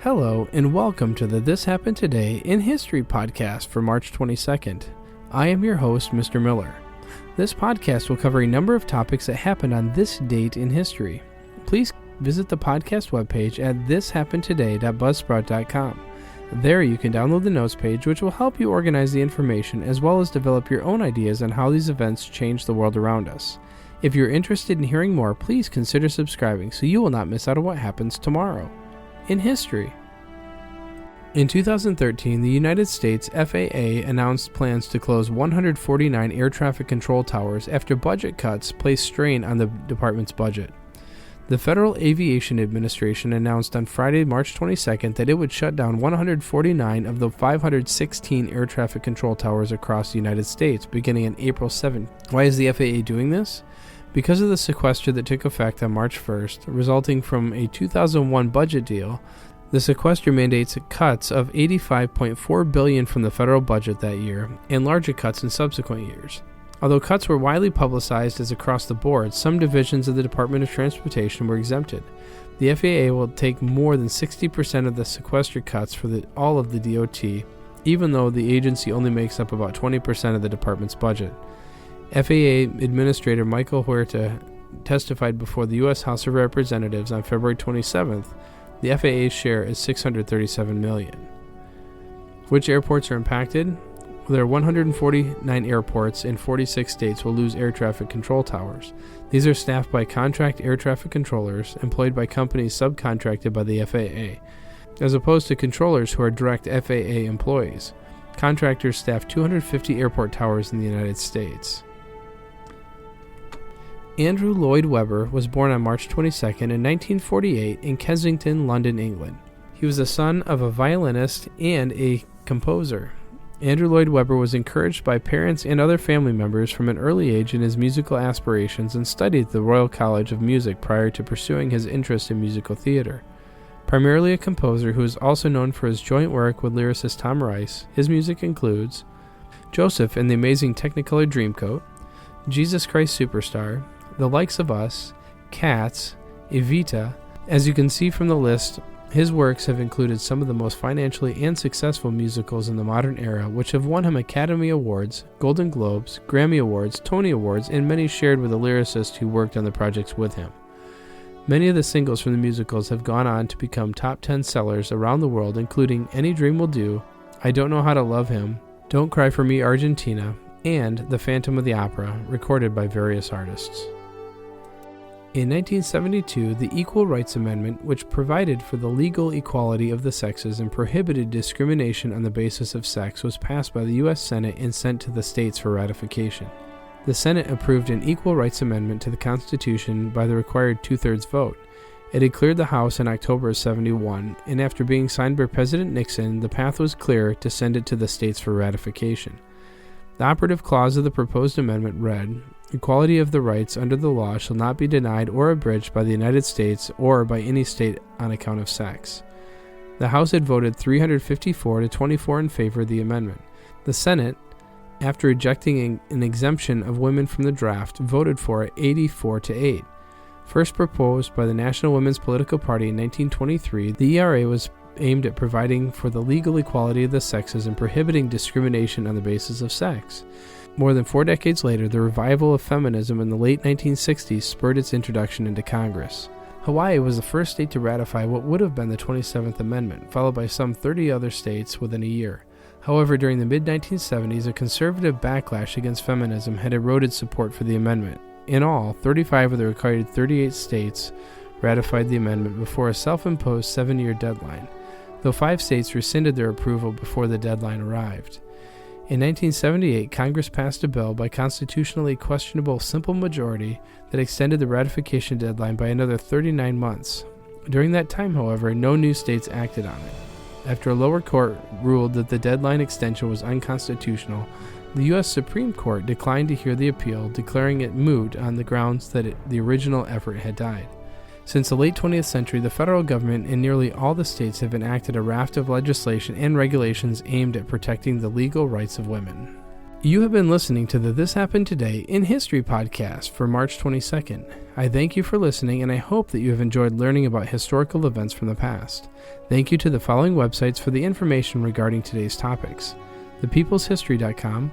Hello, and welcome to the This Happened Today in History podcast for March 22nd. I am your host, Mr. Miller. This podcast will cover a number of topics that happened on this date in history. Please visit the podcast webpage at thishappenedtoday.buzzsprout.com. There you can download the notes page, which will help you organize the information as well as develop your own ideas on how these events change the world around us. If you're interested in hearing more, please consider subscribing so you will not miss out on what happens tomorrow in history. In 2013, the United States FAA announced plans to close 149 air traffic control towers after budget cuts placed strain on the department's budget. The Federal Aviation Administration announced on Friday, March 22nd that it would shut down 149 of the 516 air traffic control towers across the United States beginning on April 7th. Why is the FAA doing this? Because of the sequester that took effect on March 1st, resulting from a 2001 budget deal. The sequester mandates cuts of $85.4 billion from the federal budget that year and larger cuts in subsequent years. Although cuts were widely publicized as across the board, some divisions of the Department of Transportation were exempted. The FAA will take more than 60% of the sequester cuts for all of the DOT, even though the agency only makes up about 20% of the department's budget. FAA Administrator Michael Huerta testified before the U.S. House of Representatives on February 27th. The FAA's share is $637 million. Which airports are impacted? There are 149 airports in 46 states will lose air traffic control towers. These are staffed by contract air traffic controllers employed by companies subcontracted by the FAA, as opposed to controllers who are direct FAA employees. Contractors staff 250 airport towers in the United States. Andrew Lloyd Webber was born on March 22nd in 1948 in Kensington, London, England. He was the son of a violinist and a composer. Andrew Lloyd Webber was encouraged by parents and other family members from an early age in his musical aspirations and studied at the Royal College of Music prior to pursuing his interest in musical theater. Primarily a composer who is also known for his joint work with lyricist Tom Rice, his music includes Joseph and the Amazing Technicolor Dreamcoat, Jesus Christ Superstar, The Likes of Us, Cats, Evita. As you can see from the list, his works have included some of the most financially and successful musicals in the modern era, which have won him Academy Awards, Golden Globes, Grammy Awards, Tony Awards, and many shared with a lyricist who worked on the projects with him. Many of the singles from the musicals have gone on to become top 10 sellers around the world, including Any Dream Will Do, I Don't Know How to Love Him, Don't Cry for Me, Argentina, and The Phantom of the Opera, recorded by various artists. In 1972, the Equal Rights Amendment, which provided for the legal equality of the sexes and prohibited discrimination on the basis of sex, was passed by the U.S. Senate and sent to the states for ratification. The Senate approved an Equal Rights Amendment to the Constitution by the required two-thirds vote. It had cleared the House in October of 71, and after being signed by President Nixon, the path was clear to send it to the states for ratification. The operative clause of the proposed amendment read, "Equality of the rights under the law shall not be denied or abridged by the United States or by any state on account of sex." The House had voted 354 to 24 in favor of the amendment. The Senate, after rejecting an exemption of women from the draft, voted for it 84 to 8. First proposed by the National Women's Political Party in 1923, the ERA was aimed at providing for the legal equality of the sexes and prohibiting discrimination on the basis of sex. More than 4 decades later, the revival of feminism in the late 1960s spurred its introduction into Congress. Hawaii was the first state to ratify what would have been the 27th Amendment, followed by some 30 other states within a year. However, during the mid-1970s, a conservative backlash against feminism had eroded support for the amendment. In all, 35 of the required 38 states ratified the amendment before a self-imposed 7-year deadline, though 5 states rescinded their approval before the deadline arrived. In 1978, Congress passed a bill by constitutionally questionable simple majority that extended the ratification deadline by another 39 months. During that time, however, no new states acted on it. After a lower court ruled that the deadline extension was unconstitutional, the U.S. Supreme Court declined to hear the appeal, declaring it moot on the grounds that the original effort had died. Since the late 20th century, the federal government and nearly all the states have enacted a raft of legislation and regulations aimed at protecting the legal rights of women. You have been listening to the This Happened Today in History podcast for March 22nd. I thank you for listening, and I hope that you have enjoyed learning about historical events from the past. Thank you to the following websites for the information regarding today's topics: thepeopleshistory.com,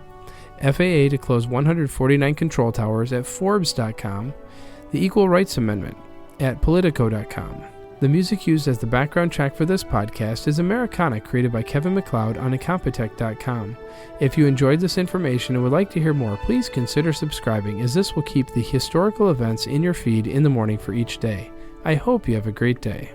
FAA to close 149 control towers at Forbes.com, the Equal Rights Amendment at Politico.com. The music used as the background track for this podcast is Americana, created by Kevin MacLeod on Incompetech.com. If you enjoyed this information and would like to hear more, please consider subscribing, as this will keep the historical events in your feed in the morning for each day. I hope you have a great day.